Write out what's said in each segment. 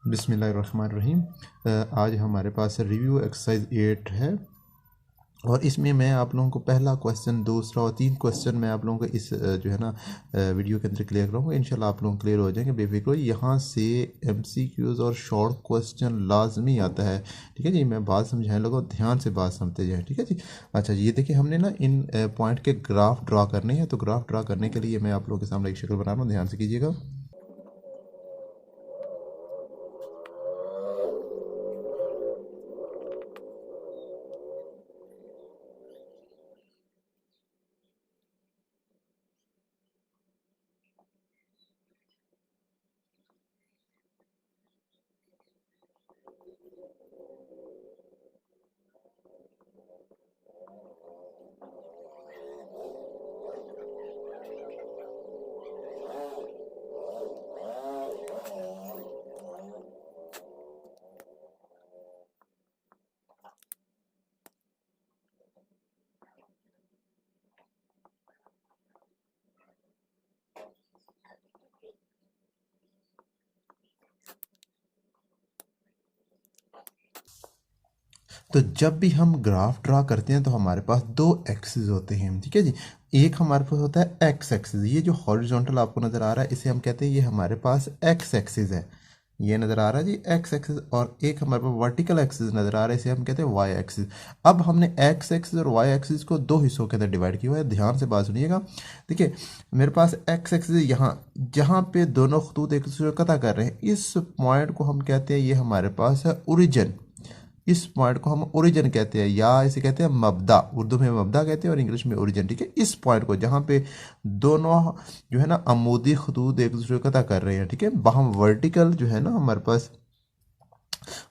बिस्मिल्लाहिर्रहमानिर्रहीम। आज हमारे पास रिव्यू एक्सरसाइज 8 है और इसमें मैं आप लोगों को पहला क्वेश्चन, दूसरा और 3 क्वेश्चन मैं आप लोगों को इस जो है ना वीडियो के अंदर क्लियर करूँगा। इंशाल्लाह आप लोग क्लियर हो जाएंगे, बेफिक्र हो। यहाँ से एमसीक्यूज और शॉर्ट क्वेश्चन लाजमी आता है, ठीक है जी। मैं बात समझाने लगा, ध्यान से बात समझते जाएँ, ठीक है जी। अच्छा, ये देखिए, हमने ना इन पॉइंट के ग्राफ ड्रा करने हैं। तो ग्राफ ड्रा करने के लिए मैं आप लोगों के सामने एक शक्ल बना रहा हूँ, ध्यान से कीजिएगा। तो जब भी हम ग्राफ ड्रा करते हैं तो हमारे पास दो एक्सिस होते हैं, ठीक है जी। एक हमारे पास होता है एक्स एक्सिस, ये जो हॉरिजॉन्टल आपको नज़र आ रहा है इसे हम कहते हैं ये हमारे पास एक्स एक्सिस है, ये नज़र आ रहा है जी एक्स एक्सिस। और एक हमारे पास वर्टिकल एक्सिस नज़र आ रहा है, इसे हम कहते हैं वाई एक्सिस। अब हमने एक्स एक्सिस और वाई एक्सिस को दो हिस्सों के अंदर डिवाइड किया हुआ है, ध्यान से बात सुनिएगा। देखिए, मेरे पास एक्स एक्सिस यहाँ, जहाँ पे दोनों खतूत एक दूसरे को कता कर रहे हैं, इस पॉइंट को हम कहते हैं ये हमारे पास है ओरिजिन। इस पॉइंट को हम ओरिजिन कहते हैं, या इसे कहते हैं मबदा। उर्दू में मबदा कहते हैं और इंग्लिश में ओरिजिन, ठीक है। इस पॉइंट को जहाँ पे दोनों जो है ना अमूदी खतूत एक दूसरे को कता कर रहे हैं, ठीक है, वहाँ वर्टिकल जो है ना हमारे पास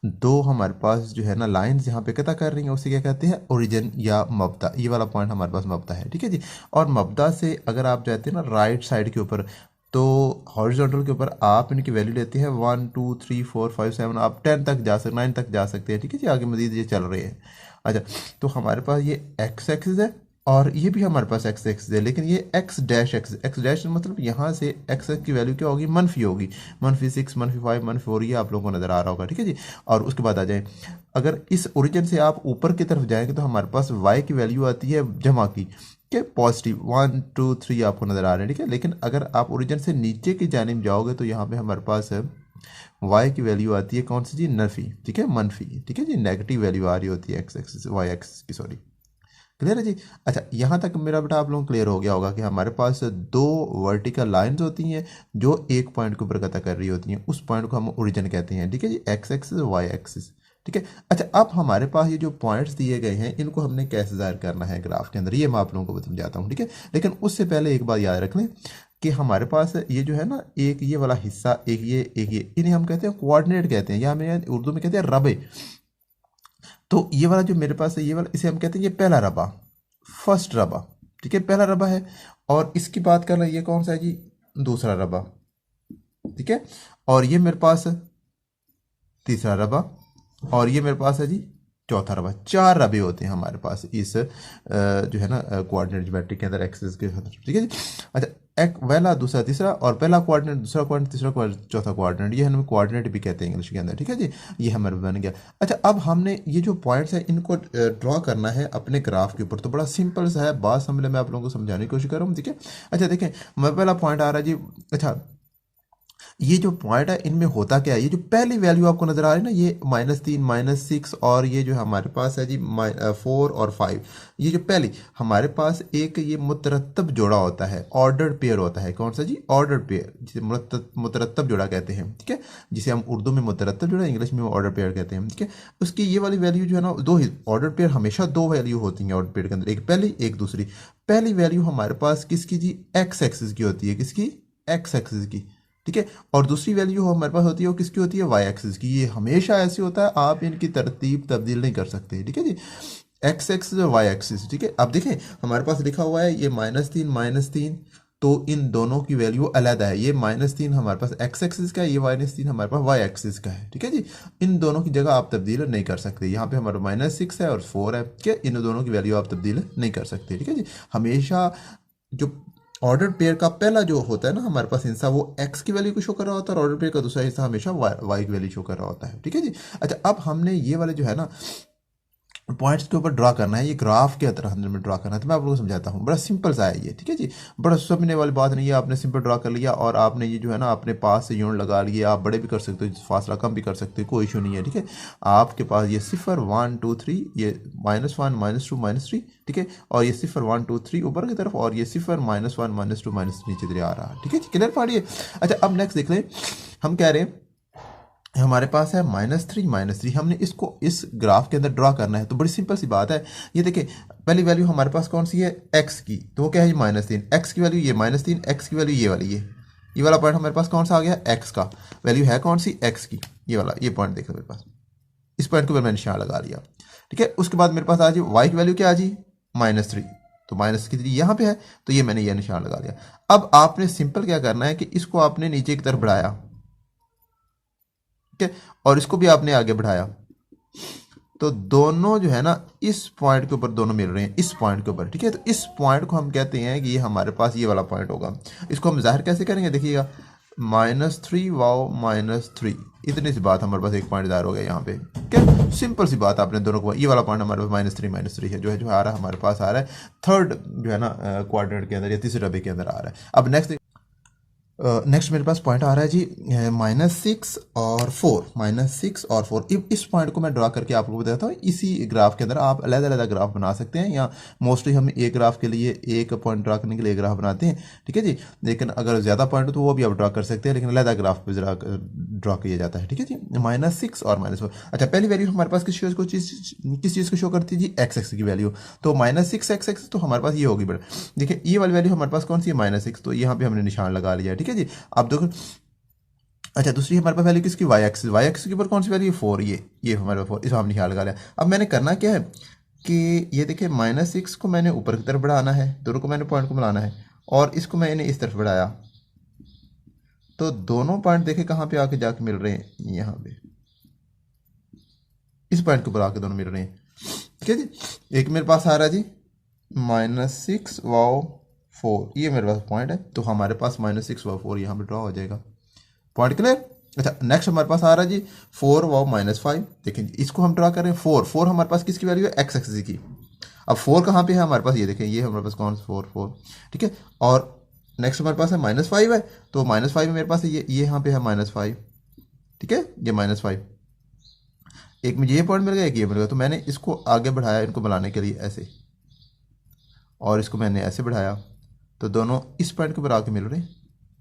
दो हमारे पास जो है ना लाइंस यहाँ पे कता कर रही हैं, उसे क्या कहते हैं ओरिजिन या मबदा। ये वाला पॉइंट हमारे पास मबदा है, ठीक है जी। और मबदा से अगर आप जाते हैं ना राइट साइड के ऊपर, तो हॉरिजॉन्टल के ऊपर आप इनकी वैल्यू लेते हैं 1 2 3 4 5 7, आप 10 तक जा सकते, 9 तक जा सकते हैं, ठीक है जी। आगे मजीद ये चल रहे हैं। अच्छा, तो हमारे पास ये एक्स एक्सिस है और ये भी हमारे पास एक्स एक्सिस है, लेकिन ये x dash axis, x dash मतलब यहाँ से एक्स की वैल्यू क्या होगी, मनफी होगी। -6, -5, -4, ये आप लोगों को नज़र आ रहा होगा, ठीक है जी। और उसके बाद आ जाए, अगर इस ओरिजिन से आप ऊपर की तरफ जाएंगे तो हमारे पास वाई की वैल्यू आती है जमा की, के पॉजिटिव 1 2 3 आपको नज़र आ रहे हैं, ठीक है। लेकिन अगर आप ओरिजिन से नीचे की जानिब जाओगे तो यहाँ पे हमारे पास है वाई की वैल्यू आती है कौन सी जी, नफी, ठीक है, मनफी, ठीक है जी। नेगेटिव वैल्यू आ रही होती है एक्स एक्सिस, वाई एक्सिस की, सॉरी। क्लियर है जी। अच्छा, यहाँ तक मेरा बेटा आप लोगों को क्लियर हो गया होगा कि हमारे पास दो वर्टिकल लाइंस होती हैं जो एक पॉइंट के ऊपर कता कर रही होती हैं, उस पॉइंट को हम ओरिजिन कहते हैं, ठीक है जी। एक्स एक्सिस, वाई एक्सिस, ठीक है। अच्छा, अब हमारे पास ये जो पॉइंट्स दिए गए हैं इनको हमने कैसे ज़ाहिर करना है ग्राफ के अंदर, ये मैं आप लोगों को समझाता हूँ, ठीक है। लेकिन उससे पहले एक बात याद रख लें कि हमारे पास ये जो है ना, एक ये वाला हिस्सा, एक ये, इन्हें हम कहते हैं कोऑर्डिनेट कहते हैं, या हमें उर्दू में कहते हैं रबे। तो ये वाला जो मेरे पास है, ये वाला, इसे हम कहते हैं ये पहला रबा, फर्स्ट रबा, ठीक है, पहला रबा है। और इसकी बात कर रहे हैं, ये कौन सा है जी, दूसरा रबा, ठीक है। और ये मेरे पास है तीसरा रबा, और ये मेरे पास है जी चौथा रबा। चार रबे होते हैं हमारे पास इस जो है ना कोऑर्डिनेट ज्योमेट्री के अंदर एक्सिस के अंदर, ठीक है जी। अच्छा, एक पहला, दूसरा, तीसरा, और पहला कोऑर्डिनेट, दूसरा कोऑर्डिनेट, तीसरा कोऑर्डिनेट, चौथा कोऑर्डिनेट, ये हम कोऑर्डिनेट भी कहते हैं इंग्लिश के अंदर, ठीक है जी। ये हमारे बन गया। अच्छा, अब हमने ये जो पॉइंट्स हैं इनको ड्रॉ करना है अपने ग्राफ के ऊपर। तो बड़ा सिंपल सा है, बात समझ, मैं आप लोगों को समझाने की कोशिश कर रहा हूँ, ठीक है। अच्छा देखें, मैं पहला पॉइंट आ रहा है जी। अच्छा, ये जो पॉइंट है इनमें होता क्या है, ये जो पहली वैल्यू आपको नजर आ रही है ना, ये -3, -6, और ये जो हमारे पास है जी 4 और 5, ये जो पहली हमारे पास एक ये मुतरत्तब जोड़ा होता है, ऑर्डर्ड पेयर होता है। कौन सा जी, ऑर्डर्ड पेयर, जिसे मुतरत्तब जोड़ा कहते हैं, ठीक है। जिसे हम उर्दू में मुतरत्तब जोड़ा, इंग्लिश में ऑर्डर पेयर कहते हैं, ठीक है। उसकी ये वाली वैल्यू जो है ना, दो ही ऑर्डर पेयर, हमेशा दो वैल्यू होती हैं ऑर्डर पेयर के अंदर, एक पहली एक दूसरी। पहली वैल्यू हमारे पास किसकी जी, एक्स एक्सिस की होती है, किसकी, एक्स एक्सिस की, ठीक है। और दूसरी वैल्यू हमारे पास होती है वो किसकी होती है, वाई एक्सिस की। ये हमेशा ऐसे होता है, आप इनकी तरतीब तब्दील नहीं कर सकते, ठीक है जी। एक्स एक्सिस और वाई एक्सिस, ठीक है। अब देखें, हमारे पास लिखा हुआ है ये -3, -3, तो इन दोनों की वैल्यू अलग है। ये -3 हमारे पास एक्स एक्सिस का है, ये -3 हमारे पास वाई एक्सिस का है, ठीक है जी। इन दोनों की जगह आप तब्दील नहीं कर सकते। यहाँ पे हमारा -6 है और 4 है, ठीक है। इन दोनों की वैल्यू आप तब्दील नहीं कर सकते, ठीक है जी। हमेशा जो ऑर्डर पेयर का पहला जो होता है ना हमारे पास हिस्सा वो एक्स की वैल्यू को शो कर रहा होता है और ऑर्डर पेयर का दूसरा हिस्सा हमेशा वाई की वैल्यू शो कर रहा होता है। ठीक है जी। अच्छा, अब हमने ये वाले जो है ना पॉइंट्स के ऊपर ड्रा करना है, ये ग्राफ के तरह अंदर में ड्रा करना है, तो मैं आप लोगों को समझाता हूँ। बड़ा सिंपल सा है ये, ठीक है जी। बड़ा समझने वाली बात नहीं है, आपने सिंपल ड्रा कर लिया और आपने ये जो है ना अपने पास से यूनिट लगा लिए। आप बड़े भी कर सकते हो, फासला कम भी कर सकते हो, कोई इशू नहीं है। ठीक है, आपके पास ये 0 1 2 3, ये -1 -2 -3, ठीक है, और ये 0 1 2 3 ऊपर की तरफ, और ये 0 -1 -2 -3 नीचे तरह आ रहा है। ठीक है जी, क्लियर पढ़िए। अच्छा, अब नेक्स्ट देख लें, हम कह रहे हैं हमारे पास है -3 हमने इसको इस ग्राफ के अंदर ड्रा करना है। तो बड़ी सिंपल सी बात है, ये देखिए पहली वैल्यू हमारे पास कौन सी है, x की, तो वो क्या है -3, x की वैल्यू ये -3, x की वैल्यू ये वाली, ये वाला पॉइंट हमारे पास कौन सा आ गया, x का वैल्यू है कौन सी, x की, ये वाला, ये पॉइंट देखो मेरे पास, इस पॉइंट के ऊपर मैंने निशान लगा लिया। ठीक है, उसके बाद मेरे पास आ जी y की वैल्यू क्या आ जी -3, तो -3 यहाँ पे है, तो ये मैंने ये निशान लगा लिया। अब आपने सिंपल क्या करना है कि इसको आपने नीचे की तरफ बढ़ाया, ठीक है, और इसको भी आपने आगे बढ़ाया, तो दोनों जो है ना इस पॉइंट के ऊपर दोनों मिल रहे हैं, इस पॉइंट के ऊपर। ठीक है, तो इस पॉइंट को हम कहते हैं कि ये हमारे पास ये वाला पॉइंट होगा। इसको हम जाहिर कैसे करेंगे, देखिएगा -3 वाओ -3, इतनी सी बात हमारे पास एक पॉइंट जाहिर हो गया यहाँ पे। क्या सिंपल सी बात, आपने दोनों को, ये वाला पॉइंट हमारे पास -3 है, जो आ रहा है हमारे पास आ रहा है थर्ड जो है ना क्वाड्रेंट के अंदर या तीसरे डब्बे के अंदर आ रहा है। अब नेक्स्ट मेरे पास पॉइंट आ रहा है जी -6 और 4, -6 और 4। इस पॉइंट को मैं ड्रा करके आप लोगों को बताता हूँ। इसी ग्राफ के अंदर आप अलग अलग ग्राफ बना सकते हैं, या मोस्टली हम एक ग्राफ के लिए एक पॉइंट ड्रा करने के लिए ग्राफ बनाते हैं। ठीक है जी, लेकिन अगर ज़्यादा पॉइंट हो तो वो भी आप ड्रा कर सकते हैं, लेकिन अलग ग्राफ पे ड्रा किया जाता है। ठीक है जी, -6 और -4। अच्छा, पहली वैल्यू हमारे पास किस चीज़ को शो करती है जी, x की वैल्यू, तो -6 तो हमारे पास ये होगी। बड़ा देखिए, ये वाली वैल्यू हमारे पास कौन सी है, -6, तो यहाँ पे हमने निशान लगा लिया। ठीक है जी, अब देखो। अच्छा, दूसरी हमारे पास वैल्यू किसकी, y एक्सिस के ऊपर कौन सी वैल्यू, 4, ये हमारे 4, इसको हम निशान लगा लिया। अब मैंने करना क्या है कि ये देखिए -6 को मैंने ऊपर की तरफ बढ़ाना है, दोनों को मैंने पॉइंट को मिलाना है, और इसको मैंने इस तरफ बढ़ाया, तो दोनों पॉइंट देखे कहाँ पे आके जाके मिल रहे हैं, यहाँ पे इस पॉइंट के ऊपर आके दोनों मिल रहे हैं। ठीक है जी, एक मेरे पास आ रहा है जी -6 वाओ 4, ये मेरे पास पॉइंट है, तो हमारे पास -6 वाओ 4 यहाँ पे ड्रॉ हो जाएगा। Point clear. अच्छा, नेक्स्ट हमारे पास आ रहा है जी 4 वाओ -5, देखें इसको हम ड्रा करें। 4 हमारे पास किसकी वैल्यू है, x एक्सिस की। अब 4 कहाँ पे है हमारे पास, ये देखें, ये हमारे पास कौन सा 4, ठीक है, और नेक्स्ट हमारे पास है -5 है, तो -5 में मेरे पास है ये यहाँ पे है -5, ठीक है, ये -5, एक मुझे ये पॉइंट मिल गया, एक ये मिल गया, तो मैंने इसको आगे बढ़ाया इनको बनाने के लिए ऐसे, और इसको मैंने ऐसे बढ़ाया, तो दोनों इस पॉइंट के ऊपर आके मिल रहे हैं,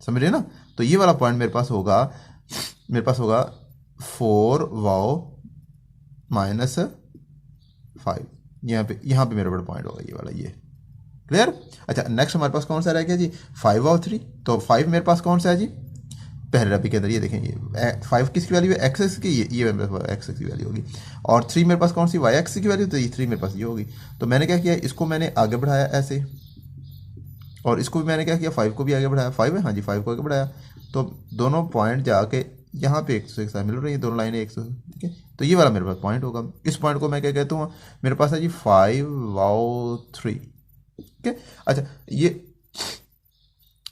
समझ रहे ना। तो ये वाला पॉइंट मेरे पास होगा 4 वाओ -5, यहाँ पे मेरा बड़ा पॉइंट होगा ये वाला, ये क्लियर। अच्छा, नेक्स्ट हमारे पास कौन सा रह गया जी 5 वाओ 3, तो 5 मेरे पास कौन सा है जी, पहले रबी के अंदर, ये देखें, ये 5 किसकी वैल्यू है, एक्स की, ये मेरे पास एक्स की वैल्यू होगी, और 3 मेरे पास कौन सी, वाई एक्स की वैल्यू, तो ये 3 मेरे पास ये होगी। तो मैंने क्या किया, इसको मैंने आगे बढ़ाया ऐसे, और इसको भी मैंने क्या किया, 5 को भी आगे बढ़ाया, 5 है, हाँ जी, 5 को आगे बढ़ाया, तो दोनों पॉइंट जाके यहाँ पे एक दूसरे के साथ मिल रही है, दोनों लाइनें एक दूसरे, ठीक है, तो ये वाला मेरे पास पॉइंट होगा। इस पॉइंट को मैं क्या कहता हूँ, मेरे पास है जी 5 वाओ 3, ठीक है। अच्छा, ये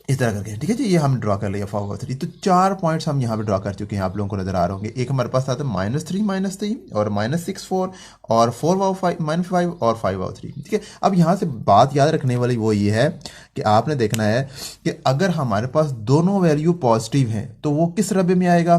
इस तरह करके, ठीक है जी, ये हम ड्रा कर लिया 5 वाओ 3, तो 4 पॉइंट्स हम यहाँ पे ड्रा कर चुके हैं, आप लोगों को नजर आ रहे होंगे। एक हमारे पास आता है -3 और -6 4, और 4 वाओ 5 और 5 वाओ 3, ठीक है। अब यहाँ से बात याद रखने वाली वो ये है कि आपने देखना है कि अगर हमारे पास दोनों वैल्यू पॉजिटिव हैं तो वो किस रबे में आएगा,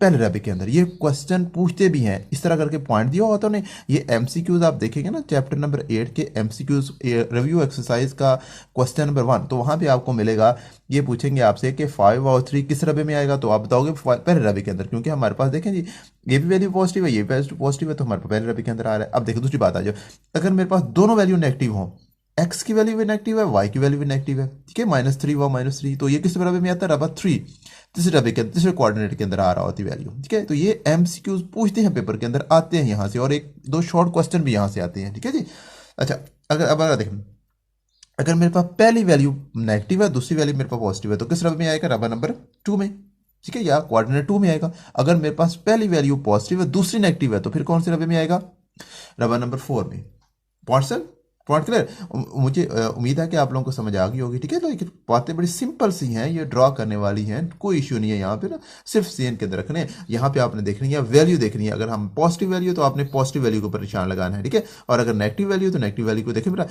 पहले रबे के अंदर। ये क्वेश्चन पूछते भी हैं, इस तरह करके पॉइंट दिया होता है। ये एमसीक्यूज आप देखेंगे ना, चैप्टर नंबर 8 के एमसीक्यूज रिव्यू एक्सरसाइज का क्वेश्चन नंबर 1, तो वहाँ पे आपको मिलेगा, ये पूछेंगे आपसे कि 5 और 3 किस रबे में आएगा, तो आप बताओगे पहले रबे के अंदर, क्योंकि हमारे पास देखें जी ये भी वैल्यू पॉजिटिव है, ये भी पॉजिटिव है, तो हमारे पास पहले रबे के अंदर आ रहा है। अब देखो दूसरी बात आ जाओ, अगर मेरे पास दोनों वैल्यू नेगेटिव हो, एक्स की वैल्यू भी नेगेटिव है, वाई की वैल्यू भी नेगेटिव है, ठीक है, -3 व -3, तो ये किस रबे में आता है, रबा 3, तीसरे डब्बे के तीसरे कोऑर्डिनेट के अंदर आ रहा होती वैल्यू, ठीक है। तो ये एमसीक्यूज पूछते हैं पेपर के अंदर, आते हैं यहाँ से, और एक दो शॉर्ट क्वेश्चन भी यहाँ से आते हैं, ठीक है जी। अच्छा, अगर देखें, अगर मेरे पास पहली वैल्यू नेगेटिव है, दूसरी वैल्यू मेरे पास पॉजिटिव है, तो किस रबे में आएगा, रबा नंबर 2 में, ठीक है, या कोऑर्डिनेट 2 में आएगा। अगर मेरे पास पहली वैल्यू पॉजिटिव है, दूसरी नेगेटिव है, तो फिर कौन से रबे में आएगा, रबा नंबर 4 में। Point point clear. मुझे उम्मीद है कि आप लोगों को समझ आ गई होगी, ठीक है। तो ये बातें बड़ी सिंपल सी हैं, ये ड्रॉ करने वाली हैं, कोई इशू नहीं है यहाँ पे ना, सिर्फ सीन के अंदर रखने हैं। यहाँ पे आपने देखनी है वैल्यू देखनी है, अगर हम पॉजिटिव वैल्यू तो आपने पॉजिटिव वैल्यू के ऊपर निशान लगाना है, ठीक है। और अगर नेगेटिव वैल्यू तो नेगेटिव वैल्यू को देखें बेटा,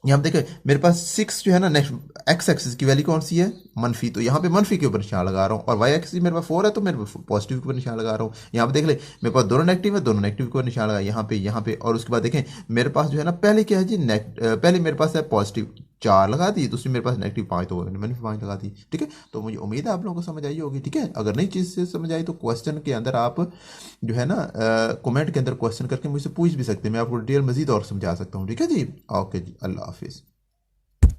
यहाँ पे देखें मेरे पास 6 जो है ना, नेक्स्ट एक्स एक्सिस की वैल्यू कौन सी है, मनफी, तो यहाँ पे मनफी के ऊपर निशान लगा रहा हूँ। और वाई एक्सिस मेरे पास 4 है तो मेरे पॉजिटिव के ऊपर निशान लगा रहा हूँ। यहाँ पे देख ले मेरे पास दोनों नेगेटिव है, दोनों नेगेटिव के ऊपर निशान लगा, यहाँ पे। और उसके बाद देखें मेरे पास जो है ना, पहले क्या है जी, पहले मेरे पास है पॉजिटिव 4 लगा दी, दूसरी मेरे पास नेगेटिव 5, तो मैंने 5 लगा दी, ठीक है। तो मुझे उम्मीद है आप लोगों को समझ आई होगी, ठीक है। अगर नई चीज़ से समझ आई तो क्वेश्चन के अंदर आप जो है ना, कमेंट के अंदर क्वेश्चन करके मुझसे पूछ भी सकते हैं, मैं आपको डिटेल मजीद और समझा सकता हूँ, ठीक है जी। ओके जी, अल्लाह हाफिज़।